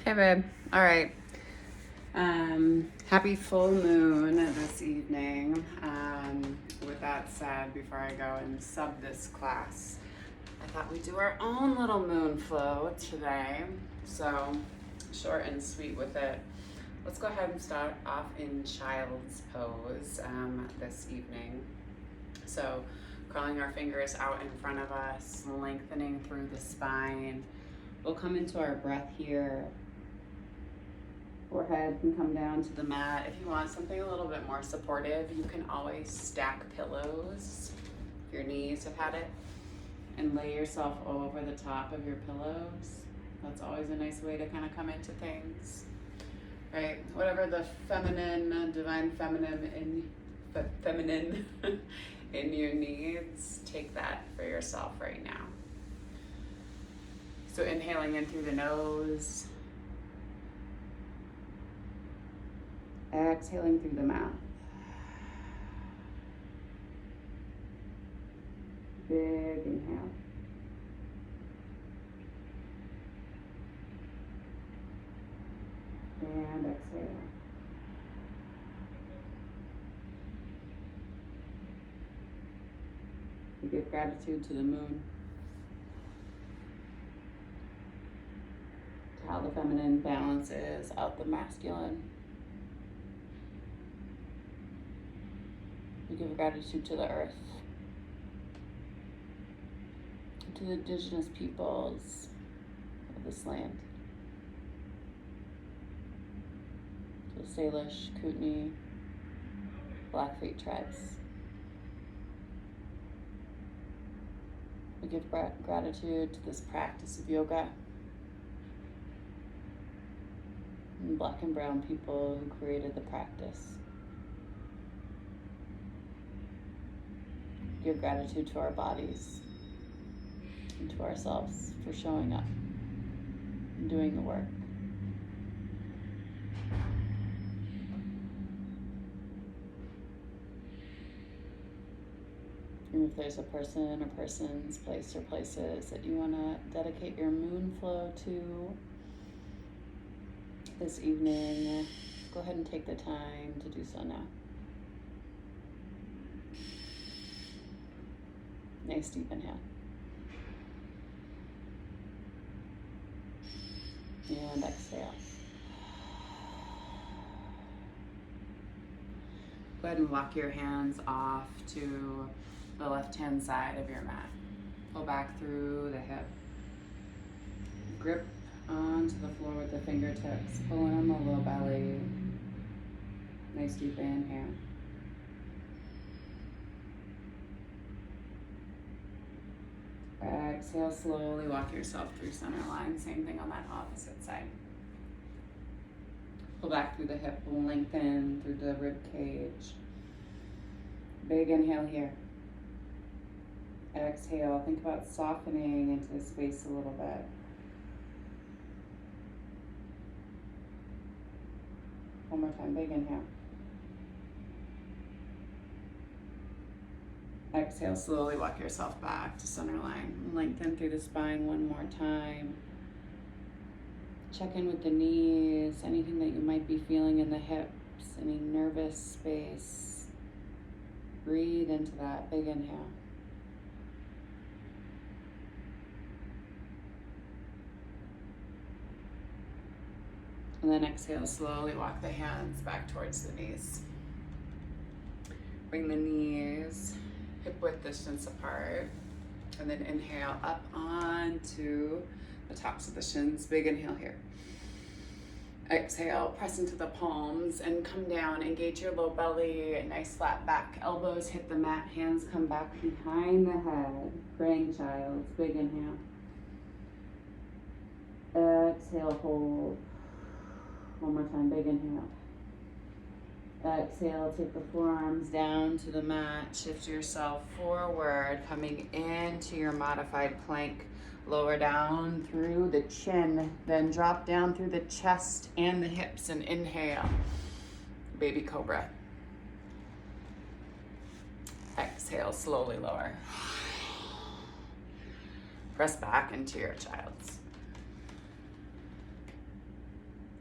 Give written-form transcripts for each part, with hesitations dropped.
Hey babe. All right. Happy full moon this evening. With that said, before I go and sub this class, I thought we'd do our own little moon flow today. So short and sweet with it. Let's go ahead and start off in child's pose this evening. So crawling our fingers out in front of us, lengthening through the spine. We'll come into our breath here. Forehead can come down to the mat. If you want something a little bit more supportive, you can always stack pillows if your knees have had it and lay yourself over the top of your pillows. That's always a nice way to kind of come into things, right? Whatever the feminine, divine feminine in your needs, take that for yourself right now. So inhaling in through the nose, exhaling through the mouth. Big inhale. And exhale. We give gratitude to the moon, to how the feminine balances out the masculine. We give gratitude to the earth, to the indigenous peoples of this land, to the Salish, Kootenai, Blackfeet tribes. We give gratitude to this practice of yoga, and Black and brown people who created the practice. Give gratitude to our bodies and to ourselves for showing up and doing the work. And if there's a person or persons, place or places that you want to dedicate your moon flow to this evening, go ahead and take the time to do so now. Nice deep inhale. And exhale. Go ahead and walk your hands off to the left-hand side of your mat. Pull back through the hip. Grip onto the floor with the fingertips. Pull in on the low belly. Nice deep inhale. Exhale, slowly walk yourself through center line. Same thing on that opposite side. Pull back through the hip, lengthen through the rib cage. Big inhale here. Exhale, think about softening into the space a little bit. One more time, big inhale. Exhale, slowly walk yourself back to center line. Lengthen through the spine one more time. Check in with the knees, anything that you might be feeling in the hips, any nervous space. Breathe into that, big inhale. And then exhale, slowly walk the hands back towards the knees. Bring the knees hip width distance apart, and then inhale up onto the tops of the shins. Big inhale here. Exhale, press into the palms and come down. Engage your low belly, nice flat back. Elbows hit the mat, hands come back behind the head. Praying child, big inhale. Exhale, hold. One more time, big inhale. Exhale, take the forearms down to the mat. Shift yourself forward, coming into your modified plank. Lower down through the chin, then drop down through the chest and the hips and inhale. Baby cobra. Exhale, slowly lower. Press back into your child's.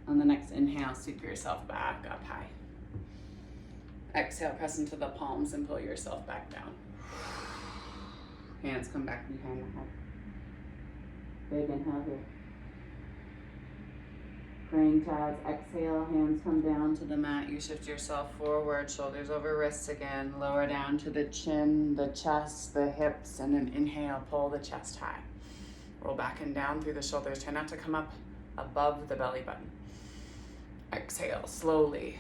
On the next inhale, sweep yourself back up high. Exhale, press into the palms and pull yourself back down. Hands come back behind the head. Big inhale here. Praying tags, exhale, hands come down to the mat. You shift yourself forward, shoulders over wrists again. Lower down to the chin, the chest, the hips, and then inhale, pull the chest high. Roll back and down through the shoulders. Try not to come up above the belly button. Exhale, slowly.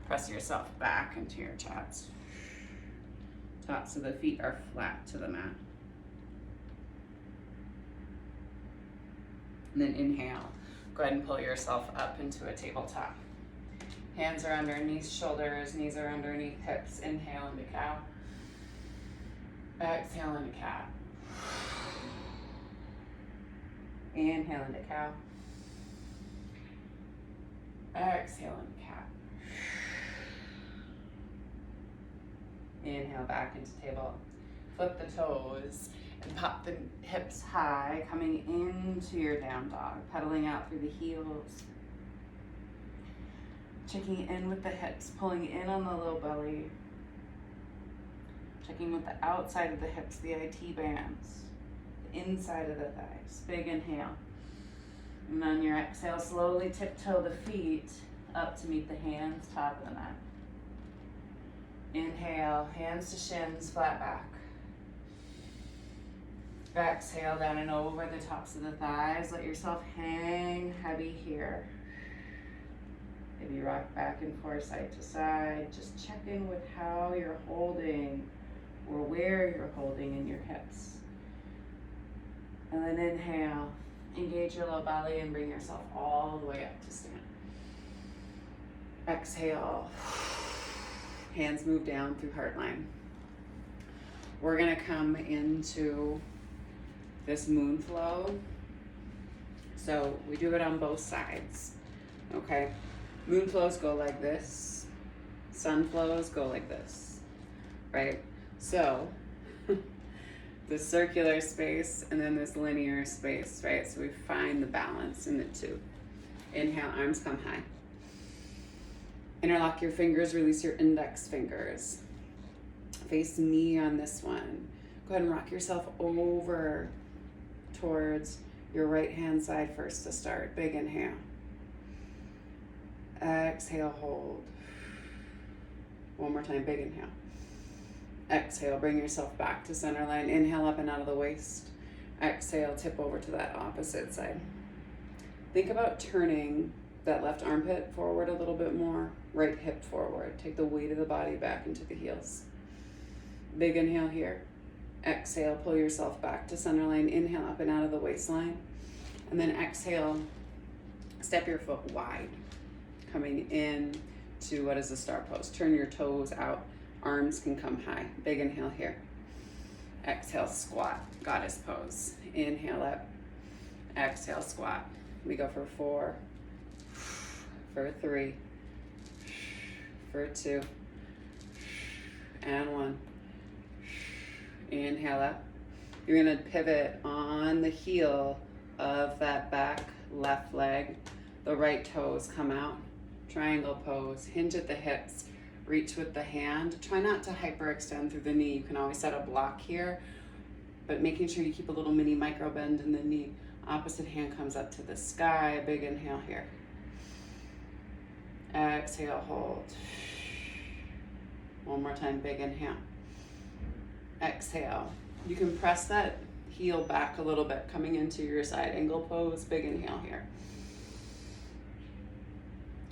Press yourself back into your chest. Tops of the feet are flat to the mat. And then inhale. Go ahead and pull yourself up into a tabletop. Hands are underneath shoulders, knees are underneath hips. Inhale into cow. Exhale into cat. Inhale into cow. Exhale into cat. Inhale back into table. Flip the toes and pop the hips high, coming into your down dog, pedaling out through the heels. Checking in with the hips, pulling in on the low belly. Checking with the outside of the hips, the IT bands, the inside of the thighs. Big inhale. And on your exhale, slowly tiptoe the feet up to meet the hands, top of the mat. Inhale, hands to shins, flat back. Exhale, down and over the tops of the thighs. Let yourself hang heavy here. Maybe rock back and forth, side to side. Just check in with how you're holding or where you're holding in your hips. And then inhale, engage your low belly and bring yourself all the way up to stand. Exhale, hands move down through heart line. We're gonna come into this moon flow. So we do it on both sides, okay? Moon flows go like this. Sun flows go like this, right? So this circular space and then this linear space, right? So we find the balance in the two. Inhale, arms come high. Interlock your fingers, release your index fingers. Face me on this one. Go ahead and rock yourself over towards your right hand side first to start. Big inhale. Exhale, hold. One more time, big inhale. Exhale, bring yourself back to center line. Inhale up and out of the waist. Exhale, tip over to that opposite side. Think about turning that left armpit forward a little bit more, right hip forward. Take the weight of the body back into the heels. Big inhale here. Exhale, pull yourself back to center line. Inhale up and out of the waistline. And then exhale, step your foot wide, coming in to what is a star pose. Turn your toes out, arms can come high. Big inhale here. Exhale, squat, goddess pose. Inhale up, exhale, squat. We go for 4, for 3, for 2, and 1. Inhale up. You're gonna pivot on the heel of that back left leg. The right toes come out. Triangle pose, hinge at the hips, reach with the hand. Try not to hyperextend through the knee. You can always set a block here, but making sure you keep a little mini micro bend in the knee. Opposite hand comes up to the sky. Big inhale here. Exhale, hold. One more time, big inhale. Exhale. You can press that heel back a little bit, coming into your side angle pose. Big inhale here.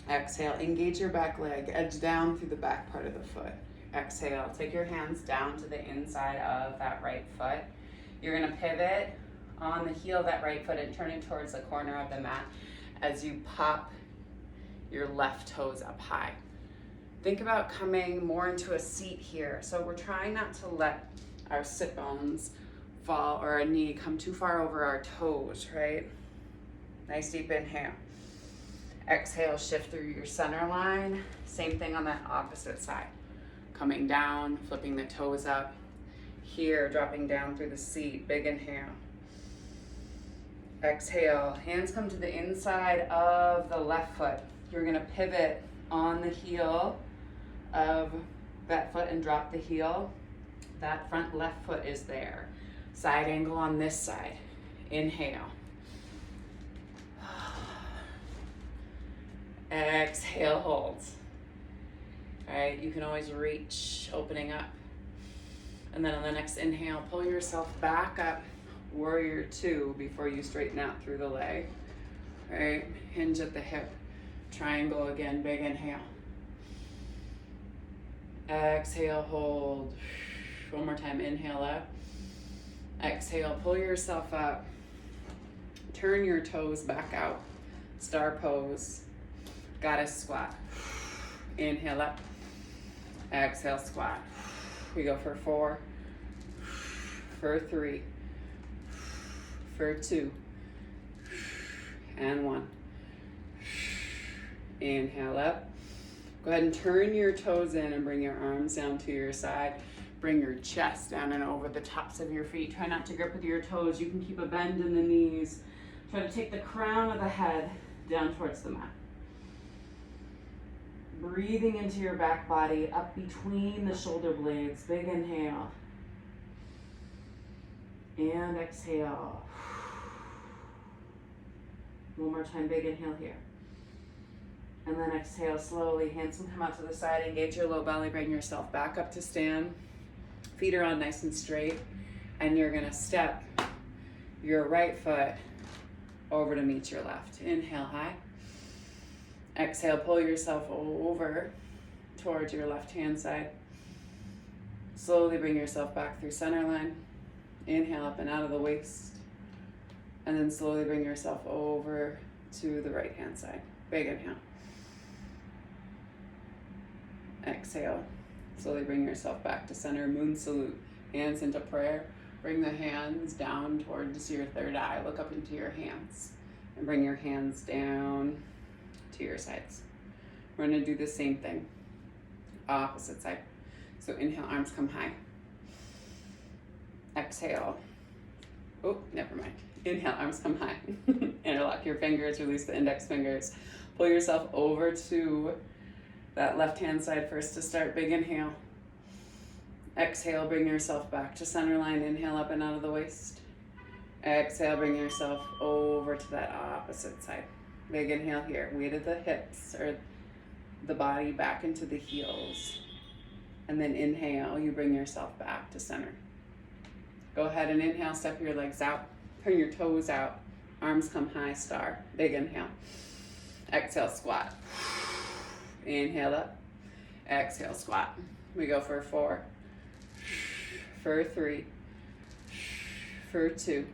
Exhale, engage your back leg, edge down through the back part of the foot. Exhale, take your hands down to the inside of that right foot. You're gonna pivot on the heel of that right foot and turn it towards the corner of the mat as you pop your left toes up high. Think about coming more into a seat here. So we're trying not to let our sit bones fall or our knee come too far over our toes, right? Nice deep inhale. Exhale, shift through your center line. Same thing on that opposite side. Coming down, flipping the toes up. Here, dropping down through the seat. Big inhale. Exhale, hands come to the inside of the left foot. You're gonna pivot on the heel of that foot and drop the heel. That front left foot is there. Side angle on this side. Inhale. Exhale, hold. All right, you can always reach, opening up. And then on the next inhale, pull yourself back up, warrior two, before you straighten out through the leg. All right, hinge at the hip, triangle again, big inhale. Exhale, hold. One more time, inhale up. Exhale, pull yourself up. Turn your toes back out. Star pose. Goddess squat. Inhale up. Exhale, squat. We go for 4, for 3, for 2, and 1. Inhale up. Go ahead and turn your toes in and bring your arms down to your side. Bring your chest down and over the tops of your feet. Try not to grip with your toes. You can keep a bend in the knees. Try to take the crown of the head down towards the mat. Breathing into your back body, up between the shoulder blades. Big inhale. And exhale. One more time, big inhale here. And then exhale slowly. Hands can come out to the side. Engage your low belly. Bring yourself back up to stand. Feet are on nice and straight. And you're gonna step your right foot over to meet your left. Inhale high. Exhale, pull yourself over towards your left hand side. Slowly bring yourself back through center line. Inhale up and out of the waist. And then slowly bring yourself over to the right hand side. Big inhale. Exhale. Slowly bring yourself back to center. Moon salute. Hands into prayer. Bring the hands down towards your third eye. Look up into your hands. And bring your hands down to your sides. We're gonna do the same thing. Opposite side. So inhale, arms come high. Exhale. Oh, never mind. Inhale, arms come high. Interlock your fingers, release the index fingers. Pull yourself over to that left hand side first to start. Big inhale. Exhale, bring yourself back to center line. Inhale up and out of the waist. Exhale, bring yourself over to that opposite side. Big inhale here. Weight of the hips or the body back into the heels. And then inhale, you bring yourself back to center. Go ahead and inhale, step your legs out. Turn your toes out. Arms come high, star. Big inhale. Exhale, squat. Inhale up. Exhale, squat. We go for 4, for 3, for 2,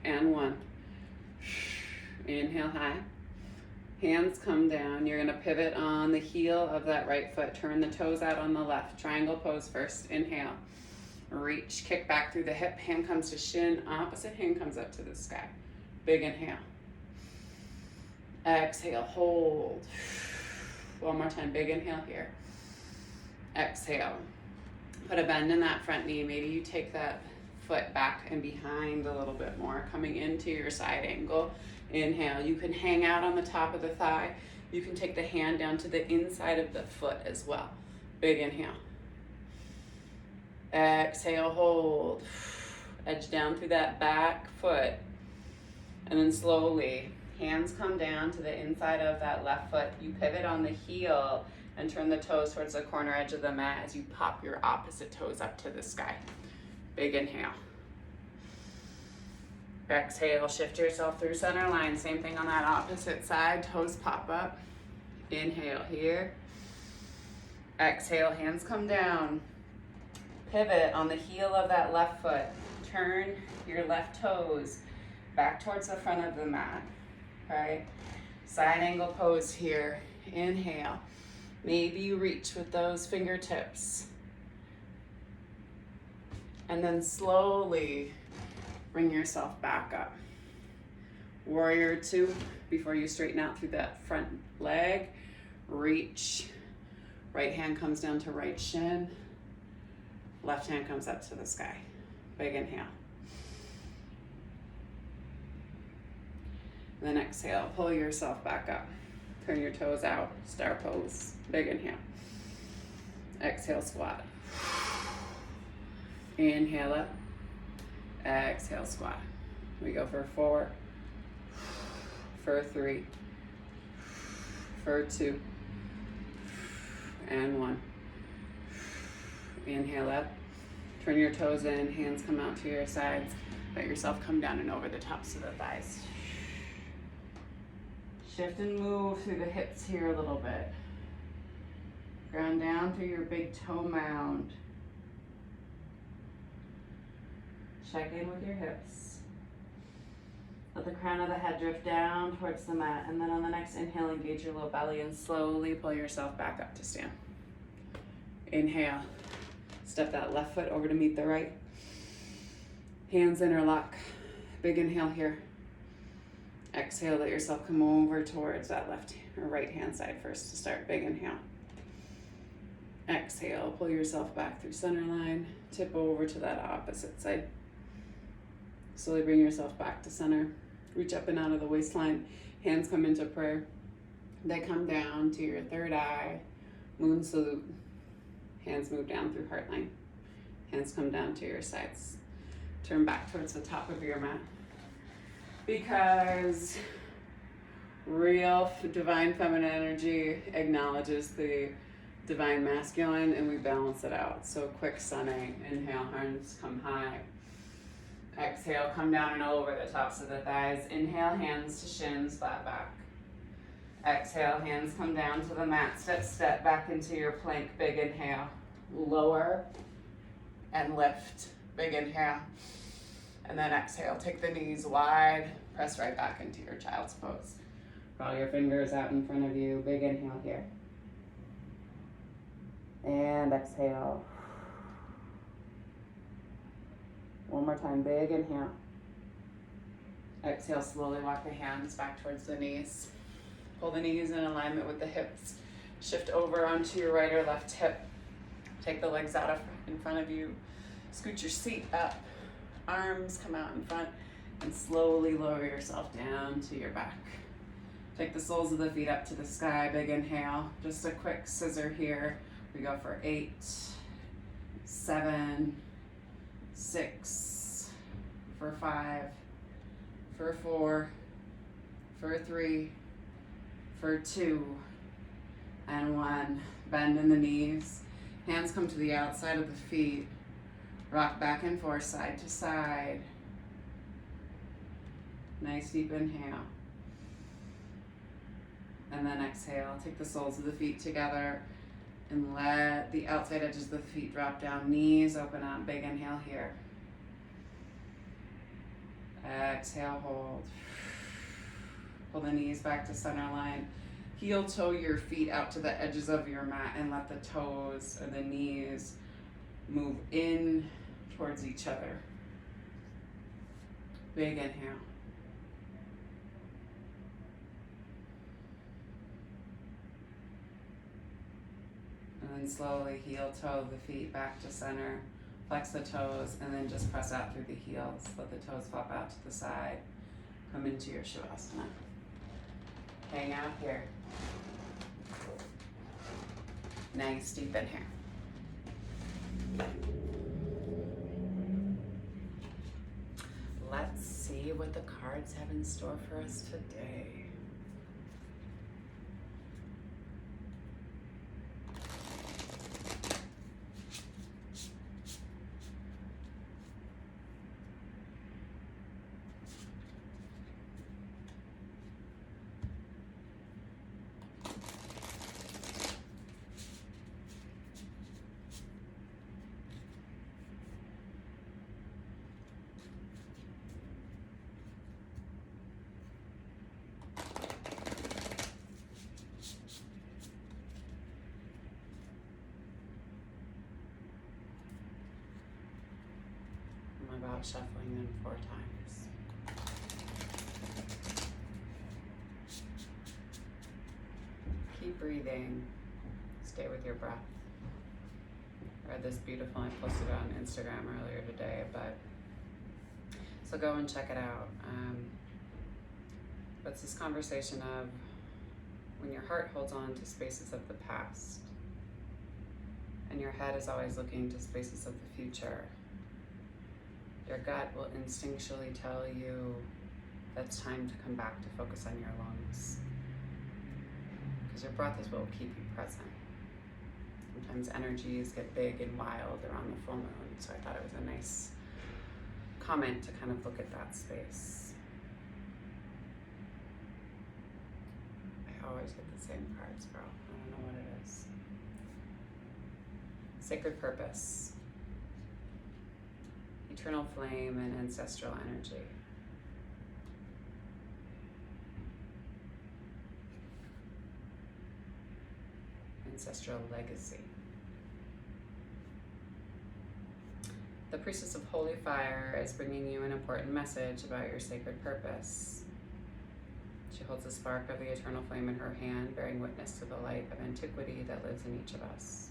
and 1. Inhale high. Hands come down. You're gonna pivot on the heel of that right foot. Turn the toes out on the left. Triangle pose first. Inhale. Reach, kick back through the hip. Hand comes to shin. Opposite hand comes up to the sky. Big inhale. Exhale, hold. One more time, big inhale here. Exhale. Put a bend in that front knee. Maybe you take that foot back and behind a little bit more, coming into your side angle. Inhale. You can hang out on the top of the thigh. You can take the hand down to the inside of the foot as well. Big inhale. Exhale, hold. Edge down through that back foot. And then slowly, hands come down to the inside of that left foot. You pivot on the heel and turn the toes towards the corner edge of the mat as you pop your opposite toes up to the sky. Big inhale. Exhale, shift yourself through center line. Same thing on that opposite side. Toes pop up. Inhale here. Exhale, hands come down. Pivot on the heel of that left foot. Turn your left toes back towards the front of the mat. Right? Side angle pose here. Inhale. Maybe you reach with those fingertips. And then slowly bring yourself back up. Warrior two, before you straighten out through that front leg. Reach. Right hand comes down to right shin. Left hand comes up to the sky. Big inhale. And then exhale, pull yourself back up. Turn your toes out, star pose, big inhale. Exhale, squat. Inhale up, exhale, squat. We go for 4, for 3, for 2, and 1. Inhale up, turn your toes in, hands come out to your sides. Let yourself come down and over the tops of the thighs. Shift and move through the hips here a little bit. Ground down through your big toe mound. Check in with your hips. Let the crown of the head drift down towards the mat, and then on the next inhale, engage your low belly and slowly pull yourself back up to stand. Inhale, step that left foot over to meet the right. Hands interlock, big inhale here. Exhale, let yourself come over towards that left or right hand side first to start, big inhale. Exhale, pull yourself back through center line, tip over to that opposite side. Slowly bring yourself back to center. Reach up and out of the waistline. Hands come into prayer. They come down to your third eye. Moon salute. Hands move down through heart line. Hands come down to your sides. Turn back towards the top of your mat. Because real divine feminine energy acknowledges the divine masculine and we balance it out. So quick sunning. Inhale, hands come high. Exhale, come down and over the tops of the thighs. Inhale, hands to shins, flat back. Exhale, hands come down to the mat. Step back into your plank. Big inhale. Lower and lift. Big inhale. And then exhale, take the knees wide. Press right back into your child's pose. Draw your fingers out in front of you. Big inhale here. And exhale. One more time, big inhale. Exhale, slowly walk the hands back towards the knees. Pull the knees in alignment with the hips. Shift over onto your right or left hip. Take the legs out in front of you. Scoot your seat up. Arms come out in front and slowly lower yourself down to your back. Take the soles of the feet up to the sky, big inhale. Just a quick scissor here. We go for 8, 7, 6, for 5, for 4, for 3, for 2, and 1. Bend in the knees. Hands come to the outside of the feet. Rock back and forth, side to side. Nice deep inhale. And then exhale. Take the soles of the feet together and let the outside edges of the feet drop down. Knees open up. Big inhale here. Exhale, hold. Pull the knees back to center line. Heel toe your feet out to the edges of your mat and let the toes or the knees move in towards each other. Big inhale. And then slowly heel toe the feet back to center. Flex the toes and then just press out through the heels. Let the toes flop out to the side. Come into your Shavasana. Hang out here. Nice deep inhale. Let's see what the cards have in store for us today. About shuffling them 4 times. Keep breathing. Stay with your breath. I read this beautiful. I posted it on Instagram earlier today, but so go and check it out. But it's this conversation of when your heart holds on to spaces of the past and your head is always looking to spaces of the future, your gut will instinctually tell you that it's time to come back to focus on your lungs. Because your breath is what will keep you present. Sometimes energies get big and wild around the full moon, so I thought it was a nice comment to kind of look at that space. I always get the same cards, girl. I don't know what it is. Sacred purpose, eternal flame, and ancestral energy. Ancestral legacy. The Priestess of Holy Fire is bringing you an important message about your sacred purpose. She holds the spark of the eternal flame in her hand, bearing witness to the light of antiquity that lives in each of us.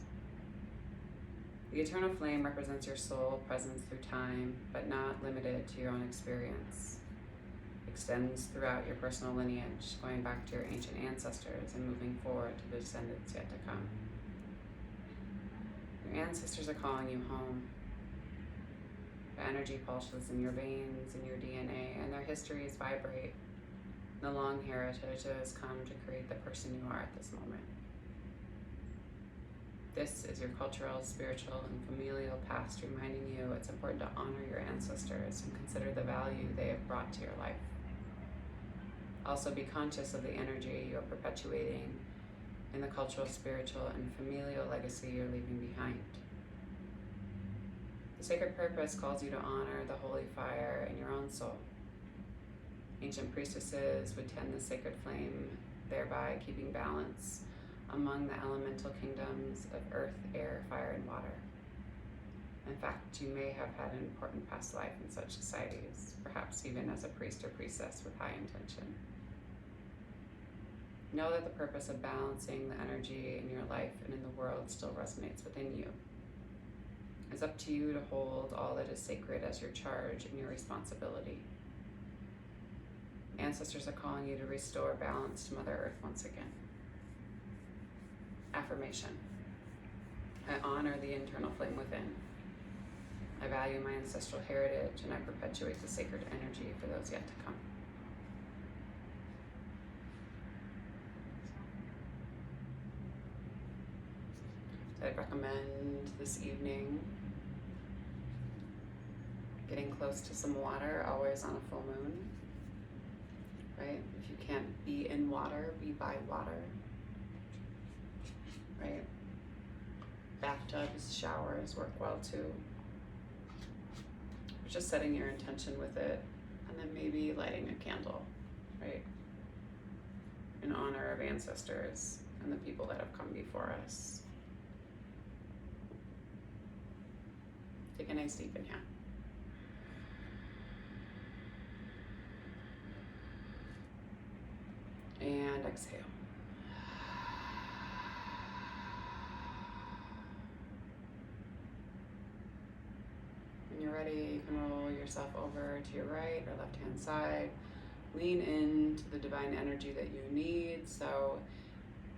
The eternal flame represents your soul presence through time, but not limited to your own experience. It extends throughout your personal lineage, going back to your ancient ancestors and moving forward to the descendants yet to come. Your ancestors are calling you home. The energy pulses in your veins, in your DNA, and their histories vibrate. The long heritage that has come to create the person you are at this moment. This is your cultural, spiritual, and familial past reminding you it's important to honor your ancestors and consider the value they have brought to your life. Also be conscious of the energy you're perpetuating in the cultural, spiritual, and familial legacy you're leaving behind. The sacred purpose calls you to honor the holy fire in your own soul. Ancient priestesses would tend the sacred flame, thereby keeping balance among the elemental kingdoms of earth, air, fire, and water. In fact, you may have had an important past life in such societies, perhaps even as a priest or priestess with high intention. Know that the purpose of balancing the energy in your life and in the world still resonates within you. It's up to you to hold all that is sacred as your charge and your responsibility. Ancestors are calling you to restore balance to Mother Earth once again. Affirmation. I honor the internal flame within. I value my ancestral heritage and I perpetuate the sacred energy for those yet to come. So I'd recommend this evening getting close to some water, always on a full moon, right? If you can't be in water, be by water, right? Bathtubs, showers work well too. Just setting your intention with it, and then maybe lighting a candle, right? In honor of ancestors and the people that have come before us. Take a nice deep inhale. And exhale. When you're ready, you can roll yourself over to your right or left hand side. Lean into the divine energy that you need. So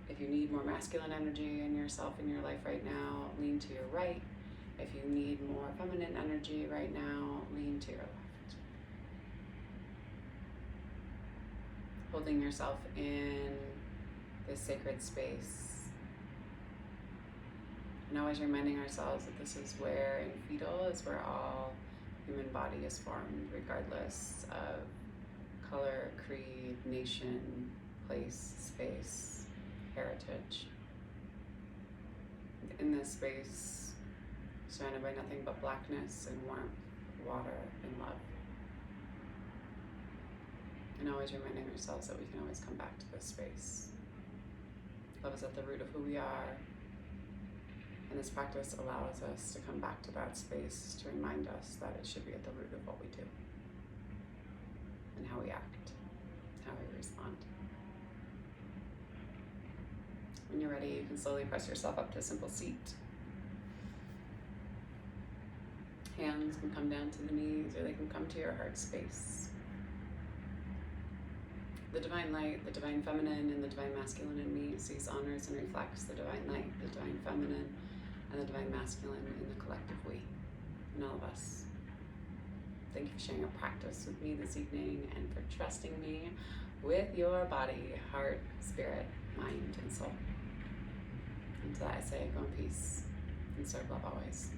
if you need more masculine energy in yourself in your life right now, lean to your right. If you need more feminine energy right now, lean to your left. Holding yourself in this sacred space. And always reminding ourselves that this is where, in fetal, is where all human body is formed, regardless of color, creed, nation, place, space, heritage. In this space, surrounded by nothing but blackness and warmth, water and love. And always reminding ourselves that we can always come back to this space. Love is at the root of who we are. And this practice allows us to come back to that space to remind us that it should be at the root of what we do. And how we act, how we respond. When you're ready, you can slowly press yourself up to a simple seat. Hands can come down to the knees, or they can come to your heart space. the divine light, the divine feminine, and the divine masculine in me sees, honors, and reflects the divine light, the divine feminine, and the divine masculine in the collective we, in all of us. Thank you for sharing your practice with me this evening and for trusting me with your body, heart, spirit, mind, and soul. And to that I say, go in peace and serve love always.